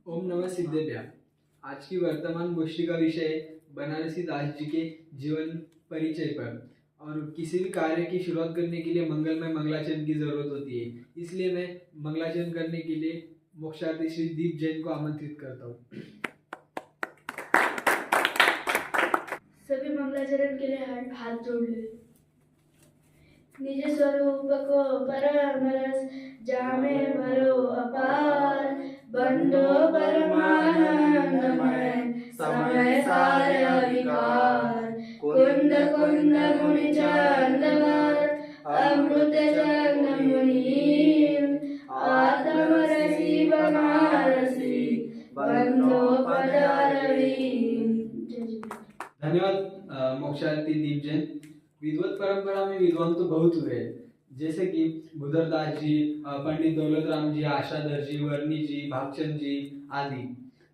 ओम नमः सिद्धेभ्या। आज की वर्तमान गोष्ठी का विषय है बनारसी दास जी के जीवन परिचय पर। और किसी भी कार्य की शुरुआत करने के लिए मंगलमय मंगलाचरण की जरूरत होती है, इसलिए मैं मंगलाचरण करने के लिए मोक्षार्थी श्री दीप जैन को आमंत्रित करता हूँ। सभी मंगलाचरण के लिए हाथ जोड़ ले। निज स्वरूप को परमरस जामे भरो अपार, बंधो परमानंदमय समय सारे विकार। कुंद कुंद मुनि चंदवर अमृत चंद मुनि, आत्म रसी बनारसी बंधो पदारवी। धन्यवाद मोक्षार्थी दीप जैन। विद्वत परंपरा में विद्वान तो बहुत हुए हैं, जैसे कि बुधरदास जी, पंडित दौलत राम जी, आशाधर जी, वर्णी जी, भागचंद जी आदि।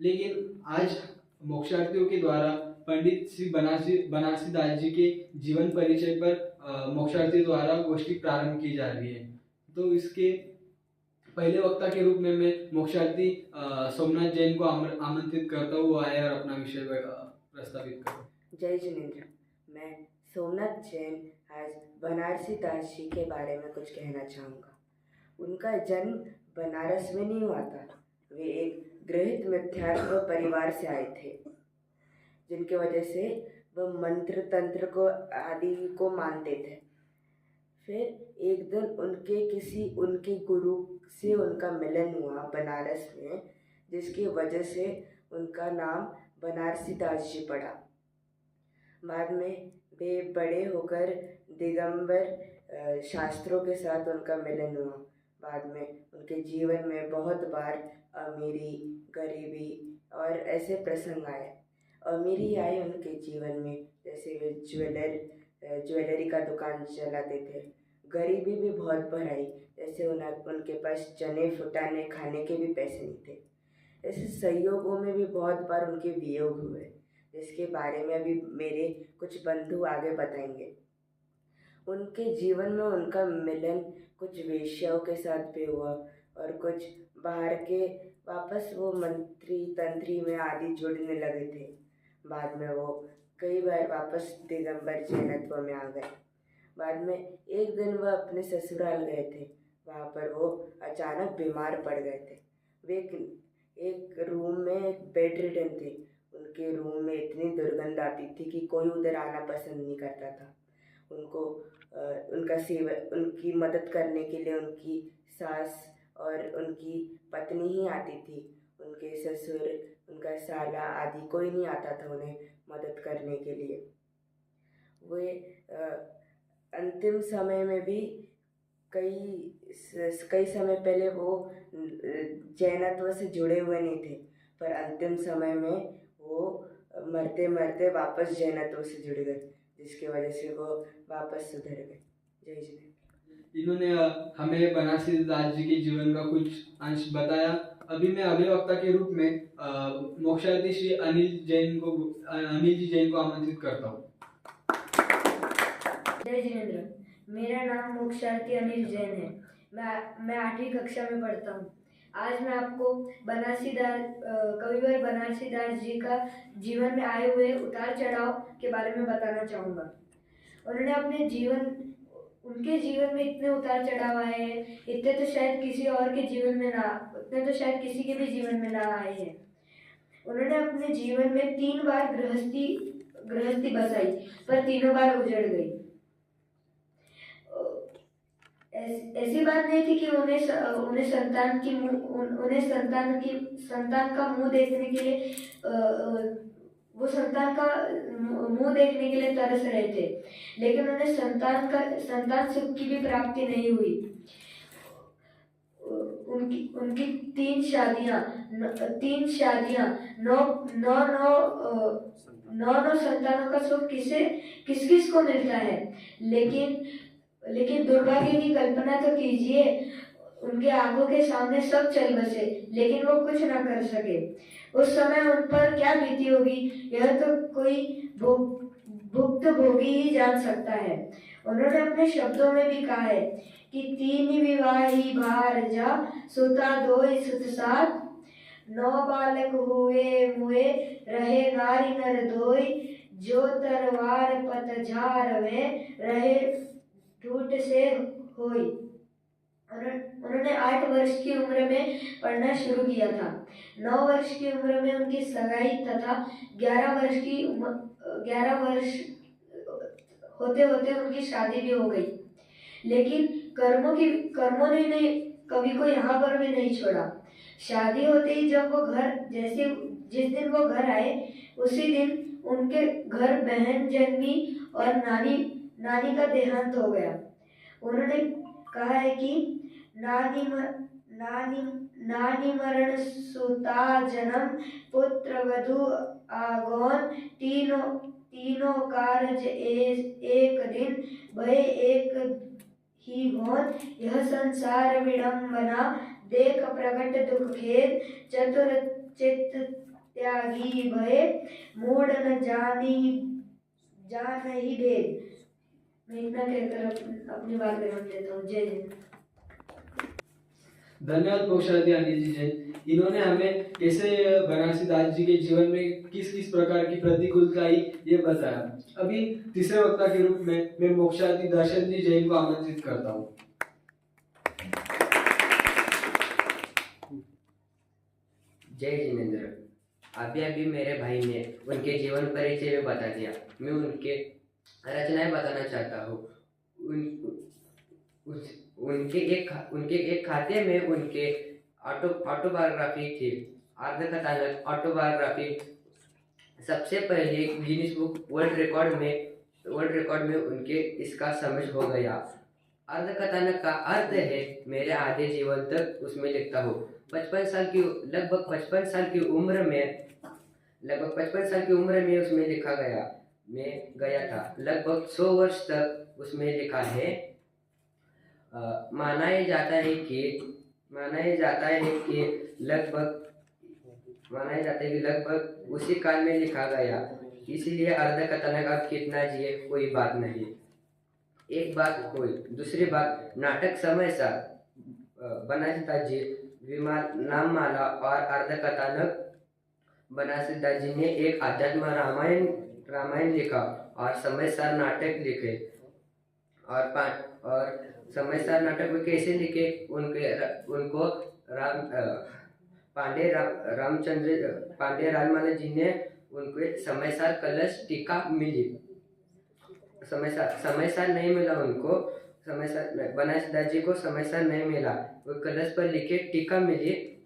लेकिन आज मोक्षार्थियों के द्वारा पंडित श्री बनारसी दास जी के जीवन परिचय पर मोक्षार्थियों द्वारा गोष्ठी प्रारंभ की जा रही है। तो इसके पहले वक्ता के रूप में मैं मोक्षार्थी सोमनाथ जैन को आमंत्रित करता हूँ, आए और अपना विषय प्रस्तावित करो। जय जिनेन्द्र। मैं सोमनाथ जैन आज बनारसी दास जी के बारे में कुछ कहना चाहूँगा। उनका जन्म बनारस में नहीं हुआ था। वे एक गृहित मिथ्यात्व परिवार से आए थे, जिनके वजह से वह मंत्र तंत्र को आदि को मानते थे। फिर एक दिन उनके गुरु से उनका मिलन हुआ बनारस में, जिसकी वजह से उनका नाम बनारसी दास जी पड़ा। बाद में वे बड़े होकर दिगंबर शास्त्रों के साथ उनका मिलन हुआ। बाद में उनके जीवन में बहुत बार अमीरी, गरीबी और ऐसे प्रसंग आए। अमीरी आई उनके जीवन में, जैसे वे ज्वेलरी का दुकान चलाते थे। गरीबी भी बहुत बार आई, जैसे उनके पास चने फुटाने खाने के भी पैसे नहीं थे। ऐसे संयोगों में भी बहुत बार उनके वियोग हुए, जिसके बारे में अभी मेरे कुछ बंधु आगे बताएंगे। उनके जीवन में उनका मिलन कुछ वेश्याओं के साथ भी हुआ और कुछ बाहर के वापस वो मंत्री तंत्री में आदि जुड़ने लगे थे। बाद में वो कई बार वापस दिगंबर जैनत्व में आ गए। बाद में एक दिन वह अपने ससुराल गए थे। वहाँ पर वो अचानक बीमार पड़ गए थे। वे एक रूम में एक बेड रिडन थे। उनके रूम में इतनी दुर्गंध आती थी कि कोई उधर आना पसंद नहीं करता था। उनको उनकी मदद करने के लिए उनकी सास और उनकी पत्नी ही आती थी। उनके ससुर, उनका साला आदि कोई नहीं आता था उन्हें मदद करने के लिए। वे अंतिम समय में भी कई समय पहले वो जैनत्व से जुड़े हुए नहीं थे, पर अंतिम समय में वो मरते मरते वापस जैनत्व से जुड़ गए, जिसकी वजह से वो वापस सुधर गए। जय जिनेन्द्र। इन्होंने हमें बनारसी दास जी के जीवन का कुछ अंश बताया। अभी मैं अगले वक्ता के रूप में मोक्षार्थी श्री अनिल जी जैन को आमंत्रित करता हूँ। जय जिनेन्द्र। मेरा नाम मोक्षार्थी अनिल जैन है। मैं 8वीं कक्षा में पढ़ता हूँ। आज मैं आपको कविवर बनारसी दास जी का जीवन में आए हुए उतार चढ़ाव के बारे में बताना चाहूँगा। उनके जीवन में इतने उतार चढ़ाव आए हैं, इतने तो शायद किसी के भी जीवन में ना आए हैं। उन्होंने अपने जीवन में 3 बार गृहस्थी बसाई, पर तीनों बार उजड़ गई। ऐसी बात नहीं थी कि उन्हें संतान का मुंह देखने के लिए वो संतान का मुंह देखने के लिए तरस रहे थे, लेकिन उन्हें संतान सुख की भी प्राप्ति नहीं हुई। उनकी 3 शादियां, 9 संतानों का सुख किस को मिलता है। लेकिन दुर्भाग्य की कल्पना तो कीजिए, उनके आंखों के सामने सब चल बसे, लेकिन वो कुछ ना कर सके। उस समय उन पर क्या बीती होगी, यह तो कोई भुक्तभोगी ही जान सकता है। उन्होंने अपने शब्दों में भी कहा है कि 3 विवाही भार जा, सुता 2 सुत 7, नौ बालक हुए मुए, रहे नारी नर धोई, जो तरवार पतझार में रहे ठूठ से होई। उन्होंने 8 वर्ष की उम्र में पढ़ना शुरू किया था। 9 वर्ष की उम्र में उनकी सगाई तथा 11 वर्ष होते होते उनकी शादी भी हो गई। लेकिन कर्मों ने नहीं कवि को यहाँ पर भी नहीं छोड़ा। शादी होते ही जब वो जिस दिन वो घर आए, उसी दिन उनके घर बहन जन्मी और नानी का देहांत हो गया। उन्होंने कहा है कि नानी मरण, सुता जन्म, पुत्र वधु आगमन, तीनों कारज एक दिन, भय एक ही भोन, यह संसार विडंबना, देख प्रकट दुख खेद, चतुर चित्त त्यागी भय, मूढ़ न जान ही भेद। मैं इतना कहकर अपनी बात विराम देता हूँ। जय हिंद। धन्यवाद मोक्षार्थी अनिल जी जैन। इन्होंने हमें कैसे बनारसी दास जी के जीवन में किस किस प्रकार की प्रतिकूलता आई ये बताया। अभी तीसरे वक्ता के रूप में मैं मोक्षार्थी दर्शन जी जैन को आमंत्रित करता हूँ। जय जिनेन्द्र। अभी मेरे भाई ने उनके जीवन परिचय में बता दिया। मैं उनके रचनाएं बताना चाहता हूँ। उनके एक खाते में उनके ऑटोबायोग्राफी थी, अर्धकथानक ऑटोबायोग्राफी। सबसे पहले गिनीज बुक वर्ल्ड रिकॉर्ड में उनके इसका सम्मिलित हो गया। अर्धकथानक का अर्थ है मेरे आधे जीवन तक उसमें लिखता हूँ। लगभग 55 साल की उम्र में उसमें लिखा गया था। लगभग 100 वर्ष तक उसमें लिखा है। माना ये जाता है कि लगभग उसी काल में लिखा गया। इसलिए अर्धकथानक अब कितना जिए कोई बात नहीं। एक बात कोई। दूसरी बात, नाटक समय सार बनारसी दास जी, नाममाला और अर्धकथानक। बनारसी दास जी ने एक अध्यात्म रामायण लिखा और समय सार नाटक लिखे। और समय सार नाटक में कैसे लिखे, उनको पांडे राजमाला जी ने उनको समय सार कलश टीका मिली। समय सार नहीं मिला उनको, बनारसी दास जी को समय सार नहीं मिला। वो कलश पर लिखे टीका मिली।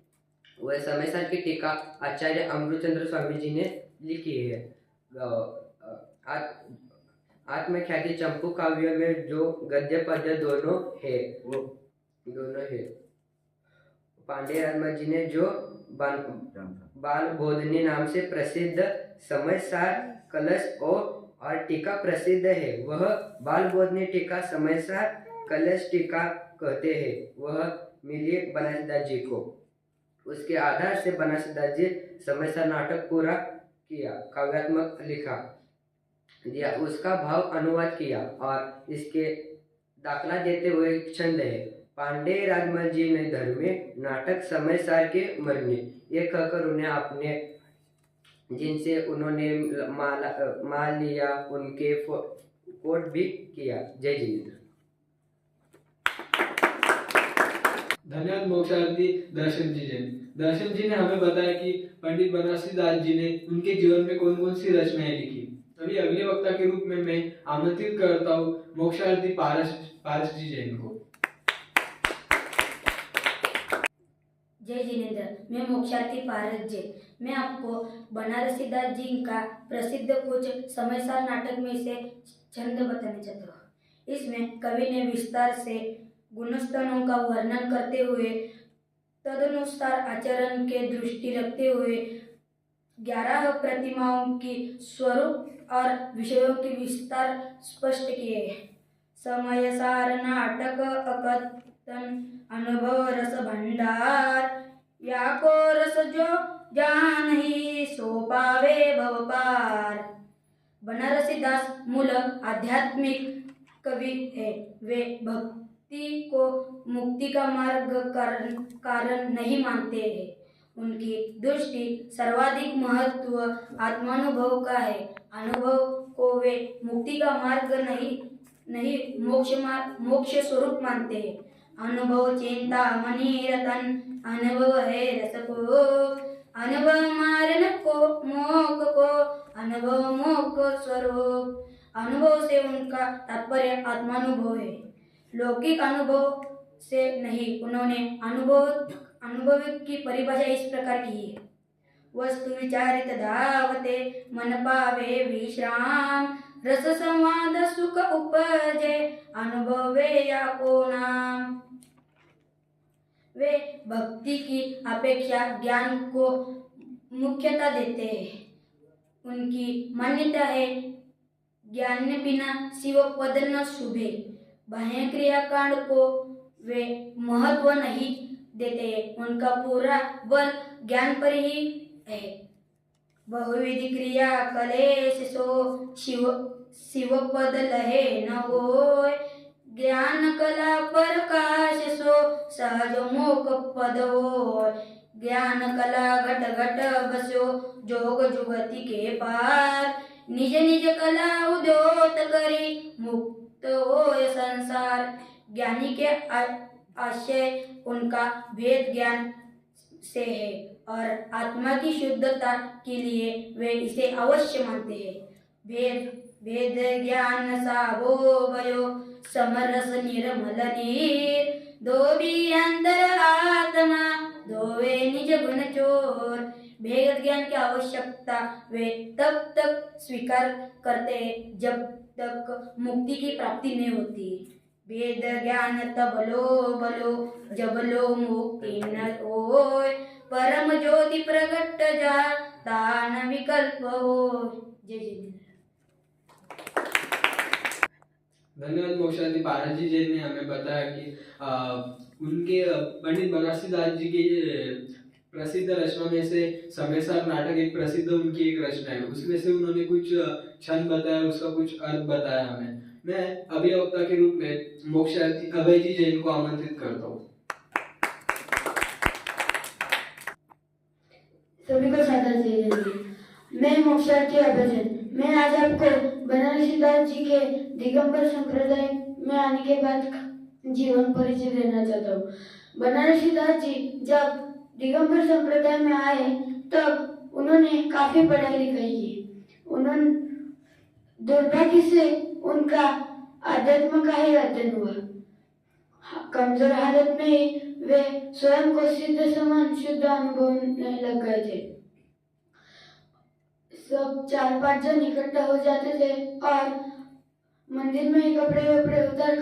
वह समय सार की टीका आचार्य अमृतचंद्र स्वामी जी ने लिखी है। आत्मख्याति चंपू काव्य में जो गद्य पद्य दोनों है। पांडे राजमाला जी ने जो बाल बोधनी नाम से प्रसिद्ध समय सार कलश और टीका प्रसिद्ध है। वह बाल बोधनी टीका समय सार कलश टीका कहते हैं। वह मिली बनारसी दास जी को। उसके आधार से बनारसी दास जी समय सार नाटक पूरा किया, काव्यात्मक लिखा दिया, उसका भाव अनुवाद किया और इसके दाखला देते हुए छंद है। पांडे राजमाला जी ने धर्मे नाटक समय सार के मरने ये कहकर उन्हें अपने जिनसे उन्होंने माल लिया उनके कोट भी किया। जय जिनेन्द्र। धन्यवाद मोक्षार्थी दर्शन जी जैन। दर्शन जी ने हमें बताया कि पंडित बनारसी दास जी ने उनके जीवन में कौन कौन सी रचनाएं लिखी। अभी अगले वक्ता के रूप में मैं आमंत्रित करता हूँ मोक्षार्थी पारस जी जैन को। जय जिनेन्द्र। मैं मोक्षार्थी पारस जैन। मैं आपको बनारसी दास जी का प्रसिद्ध कुछ समय सार नाटक में से छंद बताना चाहता हूँ। इसमें कवि ने विस्तार से गुणस्तनों का वर्णन करते हुए तदनुसार आचरण के दृष्टि रखते हुए 11 प्रतिमाओं की स्वरूप और विषयों की विस्तार स्पष्ट किए। समय सार नाटक अकथन अनुभव रस भंडार, या को रस जो जान ही सो पावे भव पार। बनारसी दास मूल आध्यात्मिक कवि है। वे भक्ति को मुक्ति का मार्ग कारण नहीं मानते हैं। उनकी दृष्टि सर्वाधिक महत्व आत्मानुभव का है। अनुभव को वे मुक्ति का मार्ग नहीं मोक्ष स्वरूप मानते हैं। अनुभव चिंता मणि रतन, अनुभव है रस को, अनुभव मार्ग को मोक्ष को, अनुभव मोक्ष स्वरूप। अनुभव से उनका तात्पर्य आत्मानुभव है, लौकिक अनुभव से नहीं। उन्होंने अनुभव की परिभाषा इस प्रकार की है: वस्तु विचारित धावते, मन पावे विश्राम, रस संवाद सुख उपजे, अनुभव वे या को नाम। वे भक्ति की अपेक्षा ज्ञान को मुख्यता देते हैं। उनकी मान्यता है ज्ञान बिना शिव पद न शुभे। बाह्य क्रियाकांड को वे महत्व नहीं देते हैं। उनका पूरा बल ज्ञान पर ही है। बहुविधि क्रिया कलेश सो शिव पद लहे न होय, ज्ञान कला प्रकाश सो सहज मोक पद होय। ज्ञान कला घट घट बसो जोग जुगति के पार, निज निज कला उद्योत करी मुक्त होय संसार। ज्ञानी के आशय उनका भेद ज्ञान से है और आत्मा की शुद्धता के लिए वे इसे अवश्य मानते हैं। भेद ज्ञान सावो भयो, समरस निर्मल नीर, दो भी अंतर आत्मा, दोवे निज गुण चोर। भेद ज्ञान की आवश्यकता वे तब तक स्वीकार करते हैं जब तक मुक्ति की प्राप्ति नहीं होती। भेद ज्ञान तब लो बलो, जब लो मुक्ति न होय, परम ज्योति प्रगट जा तान विकल्प होय। जय जय। धन्यवाद मोक्षार्थी पारस जी ने हमें बताया कि उनके पंडित बनारसी दास जी के प्रसिद्ध रचना में से समय सार नाटक एक प्रसिद्ध उनकी एक रचना है। उसमें से उन्होंने कुछ छंद बताया, उसका कुछ अर्थ बताया हमें। मैं अभिवक्ता के रूप में मोक्षार्थी अभय जी जैन को आमंत्रित करता हूँ। सभी को सादर जय हिंद। मैं मोक्षार्थी अभय जैन। मैं आज आपको बनारसी दास जी के दिगंबर संप्रदाय में आने के बाद जीवन परिचय देना चाहता हूँ। बनारसी दास जी जब दिगंबर संप्रदाय में आए तब उन्होंने काफी पढ़ाई लिखाई की। उन्होंने दुर्भाग्य से उनका आध्यात्म का ही अध्ययन हुआ। कमजोर हालत में वे स्वयं को सिद्ध समान शुद्ध अनुभवने लग गए थे। सब 4-5 जन इकट्ठा हो जाते थे और मंदिर में ही कपड़े उतार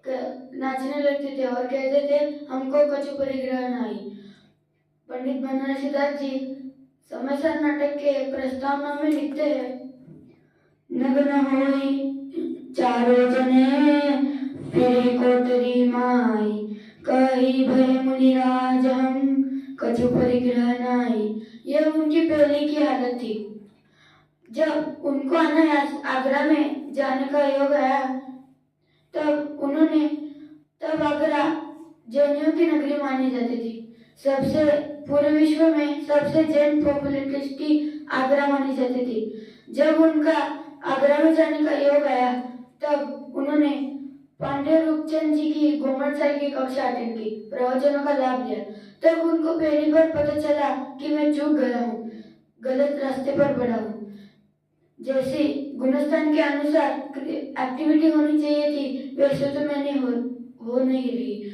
कर नाचने लगते थे और कहते थे हमको कछु परिग्रह नहीं। पंडित बनारसी दास जी समय सार नाटक के प्रस्तावना में लिखते हैं, नग्न होई चारों जने फिरे कोटरी माई, कही भय मुनिराज हम कछु परिग्रह नहीं। यह उनकी पहले की हालत थी। जब उनको आगरा में जाने का योग आया तब आगरा जैनियों की नगरी मानी जाती थी। सबसे पूरे विश्व में सबसे जैन पॉपुलेटेड आगरा मानी जाती थी। जब उनका आगरा में जाने का योग आया तब उन्होंने पांडे रूपचंद जी की घूमट साई की कक्षा अटेंड की, प्रवचनों का लाभ लिया। तब उनको पहली बार पता चला कि मैं चूक गया हूँ, गलत रास्ते पर बढ़ा हूँ। जैसे गुणस्थान के अनुसार एक्टिविटी होनी चाहिए थी वैसे तो मैंने हो नहीं रही।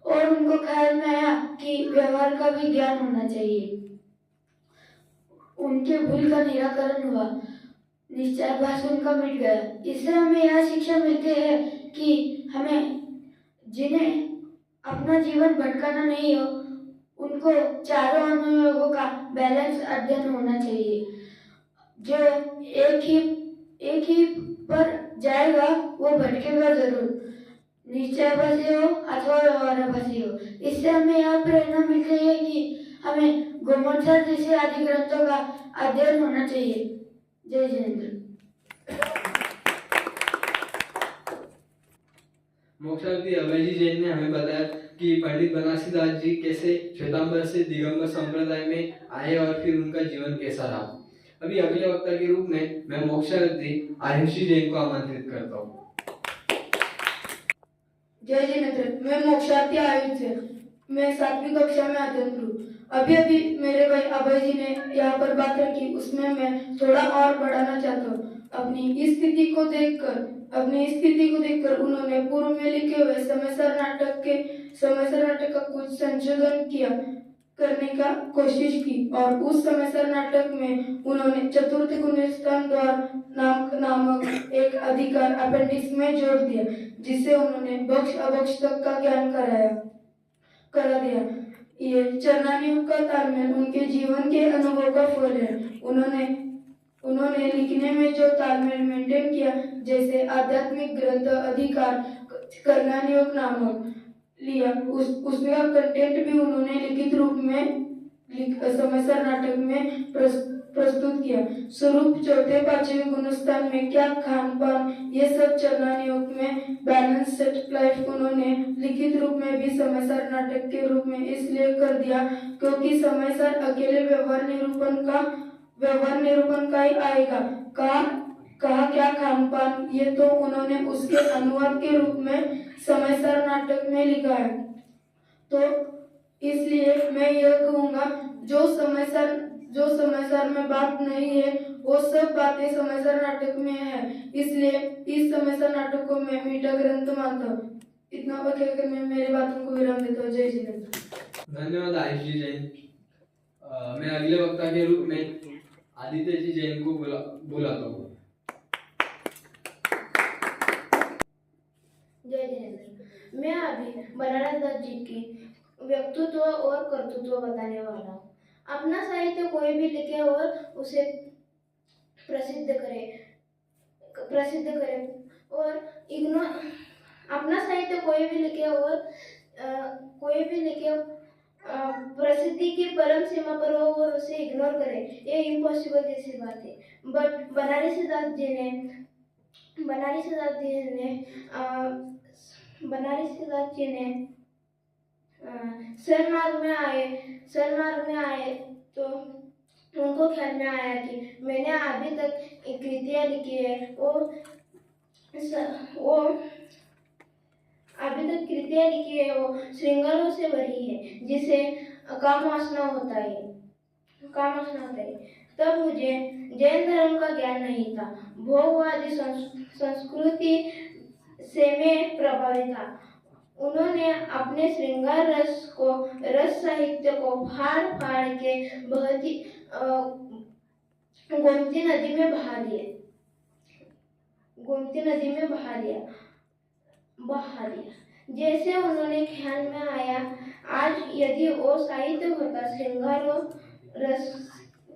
और उनको ख्याल में आया कि व्यवहार का भी ज्ञान होना चाहिए। उनके भूल का निराकरण हुआ, निश्चयाभास उनका मिट गया। इससे हमें यह शिक्षा मिलती है कि हमें जिन्हें अपना जीवन भटकाना नहीं हो उनको चारों अनुयोगों का बैलेंस अध्ययन होना चाहिए। जो एक ही पर जाएगा वो भटकेगा जरूर, निश्चयाभासी हो अथवा व्यवहाराभासी हो। इससे हमें यह प्रेरणा मिलती है कि हमें गोमंसा जैसे आदि ग्रंथों का अध्ययन होना चाहिए। जय जिनेंद्र। मोक्षार्थी अभय जी जैन ने हमें बताया कि पंडित बनारसी दास जी कैसे श्वेतांबर से दिगंबर संप्रदाय में आए और फिर उनका जीवन कैसा रहा। अभी अगले वक्ता के रूप में मैं मोक्षार्थी आयुषी जैन को आमंत्रित करता हूँ। जय जिनेंद्र, मैं मोक्षार्थी आयुष है। मैं 7वीं कक्षा में अध्ययन हूँ। अभी अभी मेरे भाई अभय जी ने यहाँ पर बात रखी, उसमें मैं थोड़ा और बढ़ाना चाहता हूँ। अपनी स्थिति को देखकर उन्होंने पूर्व में लिखे हुए समयसार नाटक का कुछ संशोधन करने का कोशिश की और उस समयसार नाटक में उन्होंने चतुर्थ गुणस्थान द्वार नामक एक अधिकार अपेंडिक्स में जोड़ दिया, जिससे उन्होंने बक्ष अबक्ष तक का ज्ञान करा दिया। ये चरणानियोग का तालमेल उनके जीवन के अनुभव का फल है। उन्होंने लिखने में जो तालमेल मेंटेन किया, जैसे आध्यात्मिक ग्रंथ अधिकार करणानियोग नामक लिया, उसका कंटेंट भी उन्होंने लिखित रूप में समयसार नाटक में प्रस्तुत किया। स्वरूप, चौथे पांचवें गुणस्थान में क्या खान पान, ये सब चरणानियोग में बैलेंस सेट लाइफ उन्होंने लिखित रूप में भी समयसार नाटक के रूप में इसलिए कर दिया क्योंकि समयसार अकेले व्यवहार निरूपण का ही आएगा। कहा क्या खान पान, ये तो उन्होंने उसके अनुवाद के रूप में समयसार नाटक में लिखा है। तो इसलिए मैं यह कहूँगा, जो समयसार में बात नहीं है वो सब बातें समयसार नाटक में है। इसलिए इस समयसार नाटक को मैं मीठा ग्रंथ मानता हूँ। इतना कहकर मैं मेरी बातों को विराम देता हूँ। जय जिनेंद्र। धन्यवाद आयुष जी जैन। मैं अगले वक्ता के रूप में आदित्य जी जैन को बुलाता हूँ। जय जिनेंद्र। मैं अभी बनारस दास जी की व्यक्तित्व और कर्तृत्व बताने वाला हूँ। अपना साहित्य कोई भी लिखे और उसे प्रसिद्ध करे और अपना साहित्य कोई भी लिखे प्रसिद्धि की परम सीमा पर हो और उसे इग्नोर करे, ये इम्पॉसिबल जैसी बात है। बट बनारसी दास जी ने सन्मार्ग में आए तो उनको ख्याल में आया कि मैंने अभी तक कृतियाँ लिखी है वो श्रृंगारों से भरी है, जिसे काम वासना होता है। तब मुझे जैन धर्म का ज्ञान नहीं था। भोगवादी संस्कृति से मैं प्रभावित था। उन्होंने अपने श्रृंगार रस साहित्य को फाड़ के बहती गोमती नदी में बहा दिया। जैसे उन्होंने ख्याल में आया, आज यदि वो साहित्य होता, श्रृंगार रस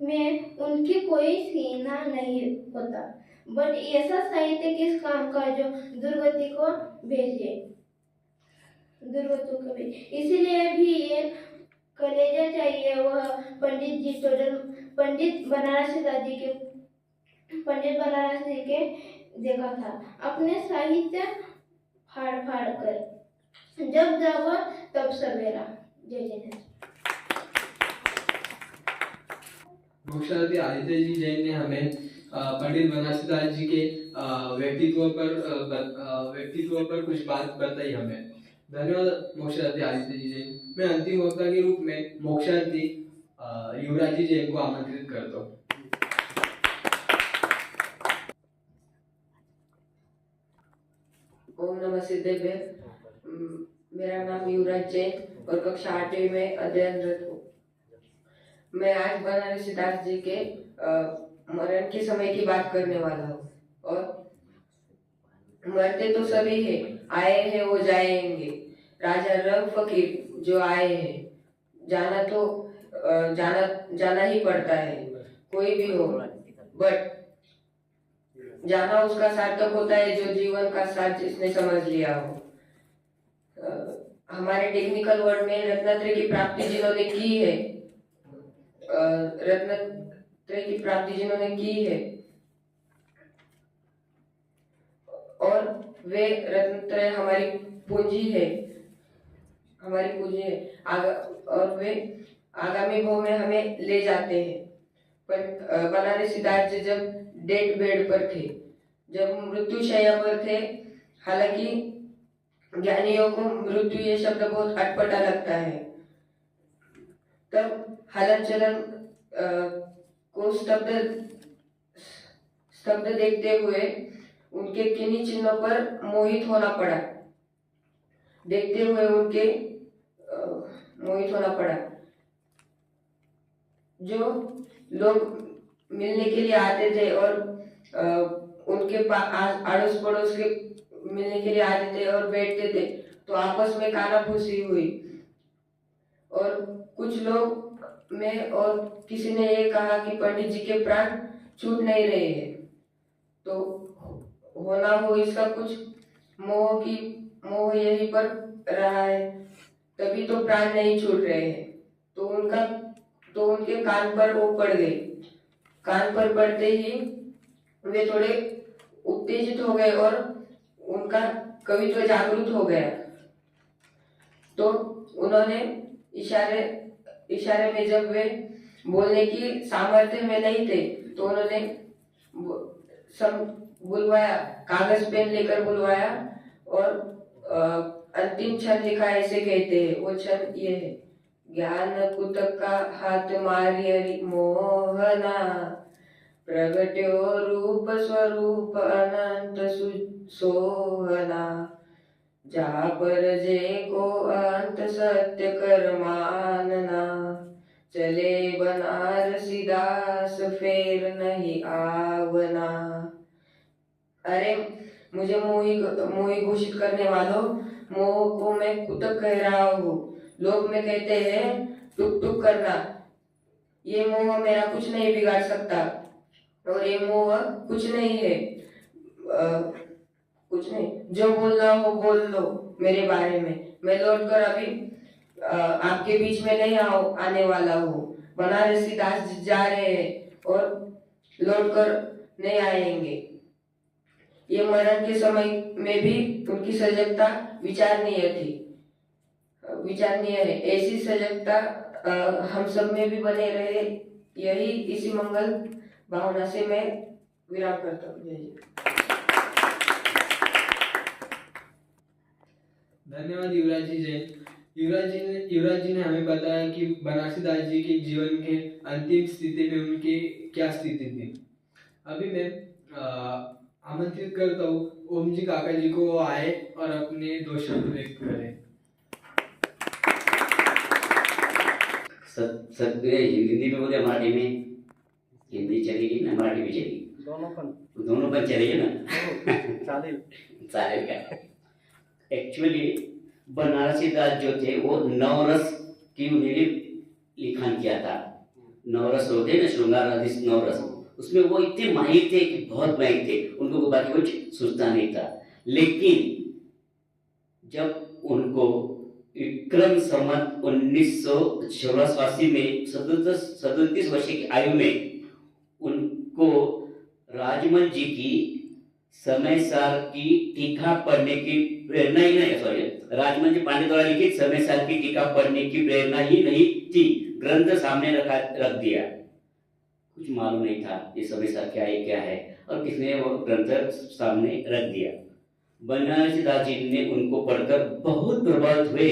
में उनकी कोई सीना नहीं होता। बट ऐसा साहित्य किस काम का जो दुर्गति को भेजे। इसीलिए भी एक कलेजा चाहिए। वह पंडित बनारसी के देखा था अपने साहित्य फाड़ कर, जब जागो तब सवेरा। जय जिनेंद्र। मोक्षार्थी आदित्य जी जैन ने हमें पंडित बनारसी दास जी के व्यक्तित्व पर कुछ बात बताई हमें। धन्यवाद मोक्षार्थी आदित्य जी जैन। मैं अंतिम वक्ता के रूप में मोक्षार्थी युवराज जी जैन को आमंत्रित करता हूँ। ओम नमः सिद्धेभ्य। मेरा नाम युवराज जैन और कक्षा 8वीं में अध्ययनरत हूँ। मैं आज बनारसी दास जी के मरण के समय की बात करने वाला हूँ। और मरते तो सभी हैं, आए हैं वो जाएंगे। राजा रंग फकीर जो आए हैं, जाना ही पड़ता है, कोई भी हो। बट जाना उसका सार्थक होता है जो जीवन का सार जिसने समझ लिया हो। हमारे टेक्निकल वर्ल्ड में रत्नत्रय की प्राप्ति जिन्होंने की है और वे रत्नत्रय हमारी पूंजी है, हमारी पूंजी है और वे आगामी भाव में हमें ले जाते हैं। पर बनारसीदास जी जब डेथ बेड पर थे, जब मृत्युशैया पर थे, हालांकि ज्ञानियों को मृत्यु ये शब्द बहुत अटपटा लगता है, तब हलन चलन को स्तब्ध देखते हुए उनके किन्हीं चिन्हों पर मोहित होना पड़ा, देखते हुए उनके मोहित होना पड़ा। जो लोग मिलने के लिए आते थे और उनके अड़ोस पड़ोस के मिलने के लिए आते थे और बैठते थे, तो आपस में कानाफूसी हुई और कुछ लोग में और किसी ने ये कहा कि पंडित जी के प्राण छूट नहीं रहे हैं, तो होना हो इसका कुछ मोह यहीं पर रहा है, तभी तो प्राण नहीं छूट रहे हैं। तो उनके कान पर वो पड़ गए। कान पर पड़ते ही वे थोड़े उत्तेजित हो गए और उनका कवित्व जागृत हो गया। तो उन्होंने इशारे में, जब वे बोलने की सामर्थ्य में नहीं थे, तो उन्होंने बुलवाया, कागज पेन लेकर बुलवाया और अंतिम क्षण लिखा। ऐसे कहते हैं, वो क्षण ये है, ज्ञान कुतक का हाथ मारी हरि मोहना, प्रगट्यो रूप स्वरूप अनंत सोहना, जा पर जे को अंत सत्य कर मानना, चले बनारसीदास फेर नहीं आवना। अरे मुझे मोही घोषित करने वालों, मोह को मैं कुतक कह रहा हूँ। लोग में कहते हैं टुक टुक करना, ये मोह मेरा कुछ नहीं बिगाड़ सकता और ये मोह कुछ नहीं है, कुछ नहीं। जो बोलना हो बोल लो मेरे बारे में, मैं लौटकर अभी आपके बीच में नहीं आने वाला हूँ। बनारसीदास जा रहे हैं और लौटकर नहीं आएंगे। ये मरण के समय में भी उनकी सजगता विचारणीय थी, विचारणीय है। ऐसी सजगता हम सब में भी बने रहे, यही इसी मंगल भावना से मैं विराम करता हूँ। जय जी। धन्यवाद युवराज जी जैन। युवराज जी ने हमें बताया कि बनारसीदास जी के जीवन के अंतिम स्थिति में उनकी क्या स्थिति थी। अभी मैं आमंत्रित करता हूँ ओम जी काका जी को आए और अपने दो शब्द व्यक्त करें। सब हिंदी में बोले, मराठी में? हिंदी चलेगी ना, मराठी में चलेगी? दोनों पर चलेगी ना? चालेल का। एक्चुअली बनारसीदास जो थे वो नवरस की उन्होंने लिखान किया था। नवरस होते ना, श्रृंगार आदि नवरस, उसमें वो इतने माहिर थे कि बहुत माहिर थे, उनको बाकी कुछ सोचता नहीं था। लेकिन जब उनको विक्रम संवत 1984 में 37 वर्ष की आयु में उनको राजमल जी की समय सार की टीका पढ़ने की प्रेरणा ही नहीं, सॉरी, राजमल जी पांडे द्वारा लिखित समय सार की टीका पढ़ने की प्रेरणा ही नहीं थी। ग्रंथ सामने रख दिया, कुछ मालूम नहीं था ये समय सार क्या है और किसने वो ग्रंथ सामने रख दिया। बनारसीदास जी ने उनको पढ़कर बहुत प्रभावित हुए,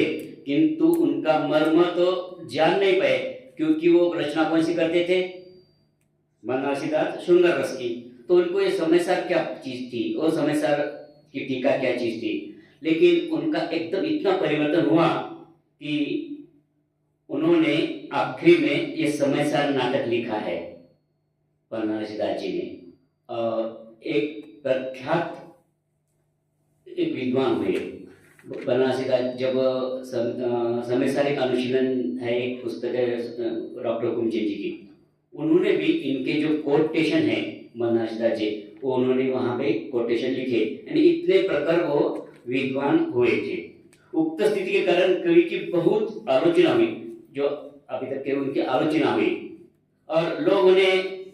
किंतु उनका मर्म तो जान नहीं पाए, क्योंकि वो रचना कौन सी करते थे? बनारसीदास श्रृंगार रस की। तो उनको ये समयसार क्या चीज थी और समयसार की टीका क्या चीज थी। लेकिन उनका एकदम इतना परिवर्तन हुआ कि उन्होंने आखिरी में ये समयसार नाटक लिखा है बनारसीदास जी ने। और एक प्रख्यात एक विद्वान हुए बनारसीदास, जब समयसार एक अनुशीलन है, एक पुस्तक है डॉक्टर कुमचंद जी की, उन्होंने भी इनके जो कोटेशन है बनारसीदास जी, वो उन्होंने वहाँ पे कोटेशन लिखे, यानी इतने प्रकार वो विद्वान हुए थे। उक्त स्थिति के कारण कवि की बहुत आलोचना हुई, जो अभी तक के उनकी आलोचना हुई और लोग उन्हें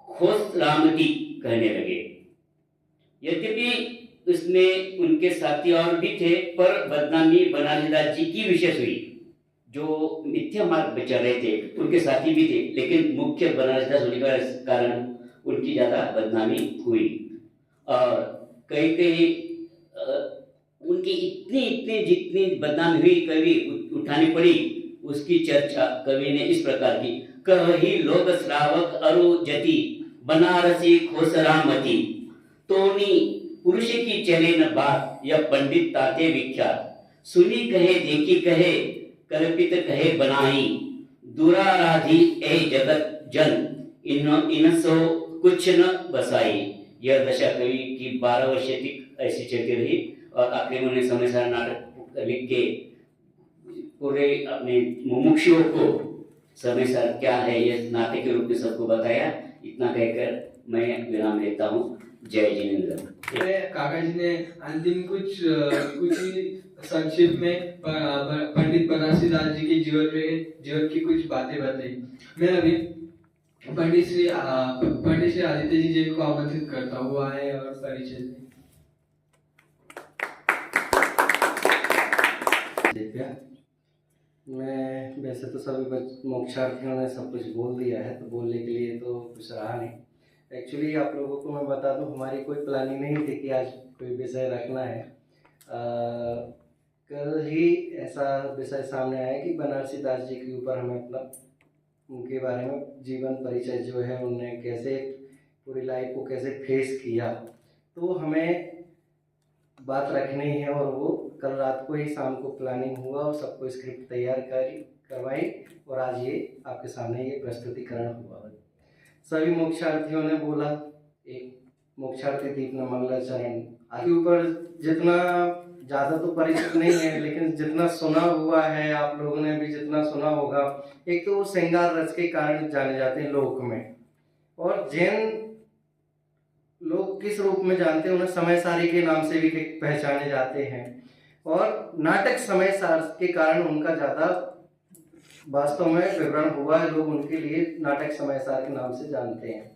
खोस रामती कहने लगे। यद्यपि उसमें उनके साथी और भी थे, पर बदनामी बनारसीदास जी की विशेष हुई। जो मिथ्या मार्ग पे चल रहे थे उनके साथी भी थे, लेकिन मुख्य बनारसीदास होने का कारण उनकी ज़्यादा बदनामी हुई। और कई कई उनकी इतनी इतनी जितनी बदनामी हुई कवि उठानी पड़ी, उसकी चर्चा कवि ने इस प्रकार की। कही लोक श्रावक अरु जति बनारसी खोसरामती, तोनी पुरुष की चले न बात, यह पंडित ताते विख्यात। सुनी कहे देखी कहे कल्पित कहे बनाई, दुराराधी ए जगत जन, इनसो कुछ न बसाई। यह दशा कवि की 12 वर्ष तक ऐसी चलती रही और आखिर में उन्होंने समय सारा नाटक लिख के पूरे अपने मुमुक्षुओं को समय सार क्या है यह नाटक के रूप में सबको बताया। इतना कहकर मैं विराम लेता हूँ। जय जिनेन्द्र। काका जी ने अंतिम कुछ ही संक्षिप्त में पंडित बनारसीदास जी के जीवन की कुछ बातें बताई। मैं अभी पंडित श्री आदित्य जी को आमंत्रित करता हूँ, वो आए और परिचय दें। मैं वैसे तो सभी मोक्षार्थियों ने सब कुछ बोल दिया है, तो बोलने के लिए तो कुछ रहा नहीं। एक्चुअली आप लोगों को मैं बता दूं, हमारी कोई प्लानिंग नहीं थी कि आज कोई विषय रखना है। कल ही ऐसा विषय सामने आया कि बनारसीदास जी के ऊपर हमें अपना उनके बारे में जीवन परिचय जो है, उन्होंने कैसे पूरी लाइफ को कैसे फेस किया, तो हमें बात रखनी है। और वो कल रात को ही शाम को प्लानिंग हुआ और सबको स्क्रिप्ट तैयार करवाई और आज ये आपके सामने ये प्रस्तुतिकरण हुआ। सभी मोक्षार्थियों ने बोला, एक मोक्षार्थी दीपना मंगलाचरण आगे ऊपर जितना ज़्यादा तो परिचित नहीं है, लेकिन जितना सुना हुआ है आप लोगों ने भी जितना सुना होगा, एक तो वो श्रृंगार रस के कारण जाने जाते हैं लोक में, और जैन लोग किस रूप में जानते हैं, उन्हें समय सारी के नाम से भी पहचाने जाते हैं। और नाटक समय सार के कारण उनका ज़्यादा वास्तव में विवरण हुआ है, लोग उनके लिए नाटक समय सार के नाम से जानते हैं।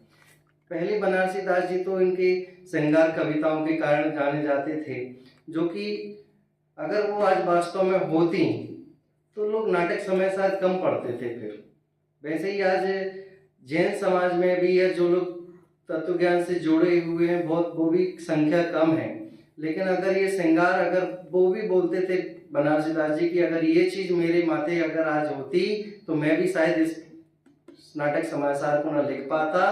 पहले बनारसीदास जी तो इनकी श्रृंगार कविताओं के कारण जाने जाते थे, जो कि अगर वो आज वास्तव में होती तो लोग नाटक समय सार कम पढ़ते थे। फिर वैसे ही आज जैन समाज में भी है जो लोग तत्व ज्ञान से जुड़े हुए हैं, बहुत वो भी संख्या कम है। लेकिन अगर ये श्रृंगार, अगर वो भी बोलते थे बनारसीदास जी की, अगर ये चीज़ मेरे माथे अगर आज होती तो मैं भी शायद इस नाटक समाचार को न लिख पाता,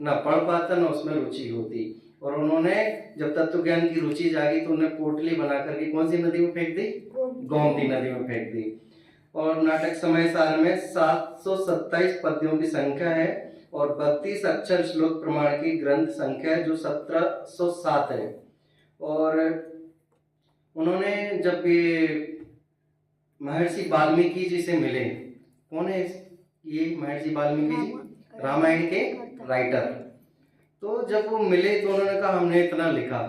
न पढ़ पाता, न उसमें रुचि होती। और उन्होंने जब तत्व ज्ञान की रुचि जागी तो उन्हें पोटली बना करके कौन सी नदी में फेंक दी? गोमती नदी में फेंक दी। और नाटक समय सार में 727 पद्यों की संख्या है और 32 अक्षर श्लोक प्रमाण की ग्रंथ संख्या है, जो 1707 है। और उन्होंने जब ये महर्षि वाल्मीकि जी से मिले, कौन है ये महर्षि वाल्मीकि जी? रामायण के राइटर। तो जब वो मिले तो उन्होंने कहा हमने इतना लिखा।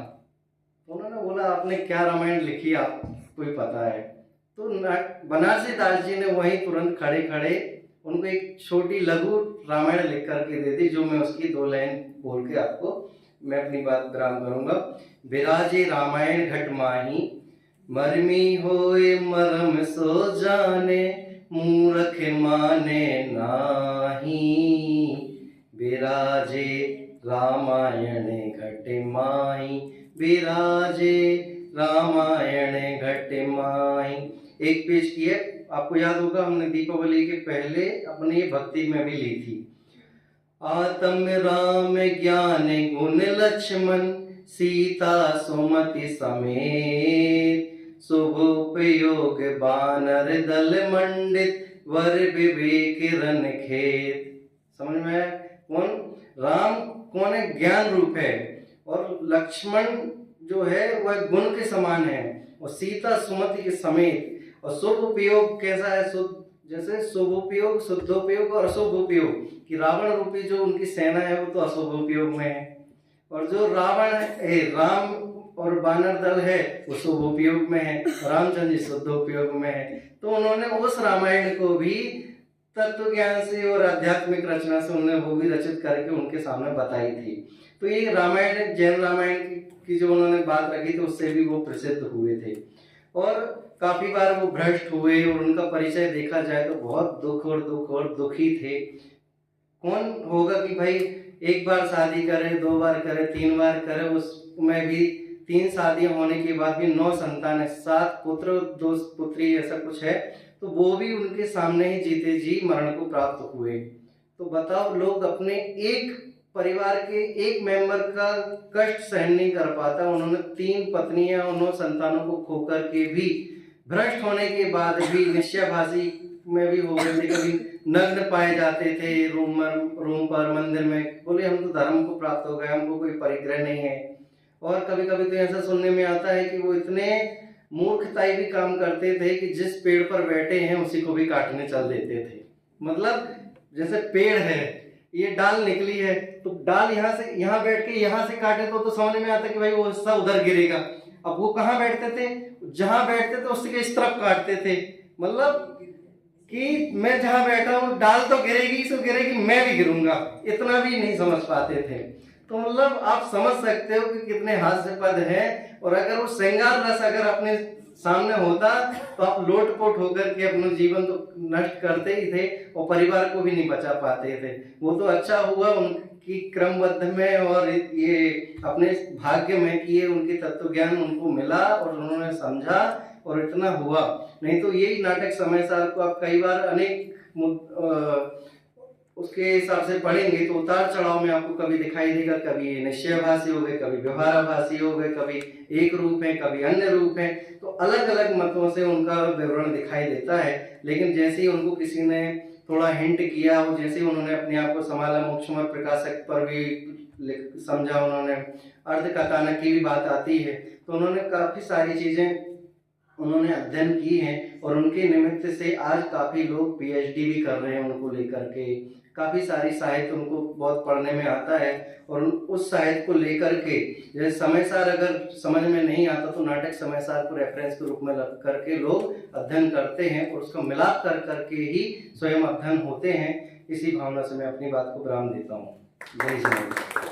तो उन्होंने बोला आपने क्या रामायण लिखी आपको ही पता है। तो बनारसीदास जी ने वहीं तुरंत खड़े खड़े उनको एक छोटी लघु रामायण लिख करके दे दी, जो मैं उसकी 2 लाइन बोल के आपको मैं अपनी बात विराम करूंगा। विराजे रामायण घट माही, मरमी होए मरम सो जाने, मूर्ख माने नाही। विराजे रामायण घट माही, विराजे रामायण घट माही। एक पेज की है, आपको याद होगा हमने दीपावली के पहले अपनी भक्ति में भी ली थी। आत्म राम ज्ञान गुण लक्ष्मण, सीता सुमति समेत, शुभ उपयोग बानर दल मंडित, वर विवेक रन खेत। समझ में आया? कौन राम कौन है? ज्ञान रूप है। और लक्ष्मण जो है वह गुण के समान है, और सीता सुमति के समेत। और शुभ उपयोग कैसा है? जैसे शुभ उपयोग, शुद्धोपयोग और अशुभ उपयोग, कि रावण रूपी जो उनकी सेना है वो तो अशुभ उपयोग में है, और जो रावण है, राम और बानर दल है, वो शुभ उपयोग में है, रामचंद्र जी शुद्ध उपयोग में है। तो उन्होंने उस रामायण को भी तत्व ज्ञान से और आध्यात्मिक रचना से उन्होंने वो भी रचित करके उनके सामने बताई थी। तो ये रामायण, जैन रामायण की जो उन्होंने बात रखी थी उससे भी वो प्रसिद्ध हुए थे और काफी बार वो भ्रष्ट हुए और उनका परिचय देखा जाए तो बहुत दुख और दुखी थे। कौन होगा कि भाई एक बार शादी करे, 2 बार करे, 3 बार करे, उसमें भी 3 शादियां होने के बाद भी 9 संतान है, 7 पुत्र 2 पुत्री ऐसा कुछ है, तो वो भी उनके सामने ही जीते जी मरण को प्राप्त हुए। तो बताओ, लोग अपने एक परिवार के एक मेंबर का कष्ट सहन नहीं कर पाता, उन्होंने 3 पत्नियां और 9 संतानों को खोकर के भी, भ्रष्ट होने के बाद भी, निश्चयभाषी में भी हो गए थे, कभी नग्न पाए जाते थे रूम पर, मंदिर में, बोले हम तो धर्म को प्राप्त हो गए, हमको कोई परिग्रह नहीं है। और कभी कभी तो ऐसा सुनने में आता है कि वो इतने मूर्खताई भी काम करते थे कि जिस पेड़ पर बैठे हैं उसी को भी काटने चल देते थे। मतलब जैसे पेड़ है, ये डाल निकली है तो डाल यहाँ बैठ के यहाँ से काटे तो समझ में आता कि भाई वो हिस्सा उधर गिरेगा। अब वो कहाँ बैठते थे, जहाँ बैठते थे उसके इस तरफ काटते थे, मतलब कि मैं जहाँ बैठा हूँ डाल तो गिरेगी तो गिरेगी, मैं भी गिरूंगा, इतना भी नहीं समझ पाते थे। तो मतलब आप समझ सकते हो कि कितने हास्यास्पद है। और अगर वो श्रृंगार रस अगर अपने सामने होता तो आप लोटपोट होकर के अपना जीवन तो नष्ट करते ही थे और परिवार को भी नहीं बचा पाते थे। वो तो अच्छा हुआ उनकी क्रमबद्ध में और ये अपने भाग्य में कि ये उनके तत्व ज्ञान उनको मिला और उन्होंने समझा और इतना हुआ। नहीं तो यही नाटक समय सार को आप कई बार अनेक उसके हिसाब से पढ़ेंगे तो उतार चढ़ाव में आपको कभी दिखाई देगा, कभी निश्चयभाषी हो गए, कभी व्यवहाराभासी हो गए, कभी एक रूप है, कभी अन्य रूप है। तो अलग अलग मतों से उनका विवरण दिखाई देता है। लेकिन जैसे ही उनको किसी ने थोड़ा हिंट किया और जैसे ही उन्होंने अपने आप को संभाला, मोक्षमय प्रकाशक पर भी समझा उन्होंने, अर्ध कथानक की भी बात आती है, तो उन्होंने काफी सारी चीजें उन्होंने अध्ययन की हैं और उनके निमित्त से आज काफी लोग पीएचडी भी कर रहे हैं उनको लेकर के। काफी सारी साहित्य उनको बहुत पढ़ने में आता है और उस साहित्य को लेकर के जैसे समय सार अगर समझ में नहीं आता तो नाटक समय सार को रेफरेंस के रूप में रख करके लोग अध्ययन करते हैं और उसका मिलाप कर करके ही स्वयं अध्ययन होते हैं। इसी भावना से मैं अपनी बात को विराम देता हूँ। जय श्री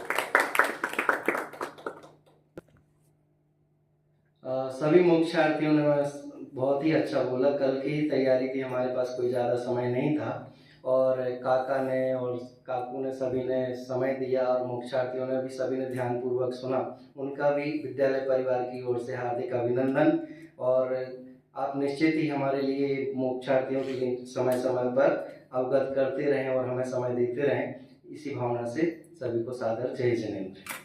सभी मोक्षार्थियों ने बहुत ही अच्छा बोला। कल की ही तैयारी थी, हमारे पास कोई ज़्यादा समय नहीं था और काका ने और काकू ने सभी ने समय दिया और मोक्षार्थियों ने भी सभी ने ध्यानपूर्वक सुना। उनका भी विद्यालय परिवार की ओर से हार्दिक अभिनंदन। और आप निश्चित ही हमारे लिए मोक्षार्थियों के लिए समय समय पर अवगत करते रहें और हमें समय देते रहें। इसी भावना से सभी को सादर जय जिनेंद्र।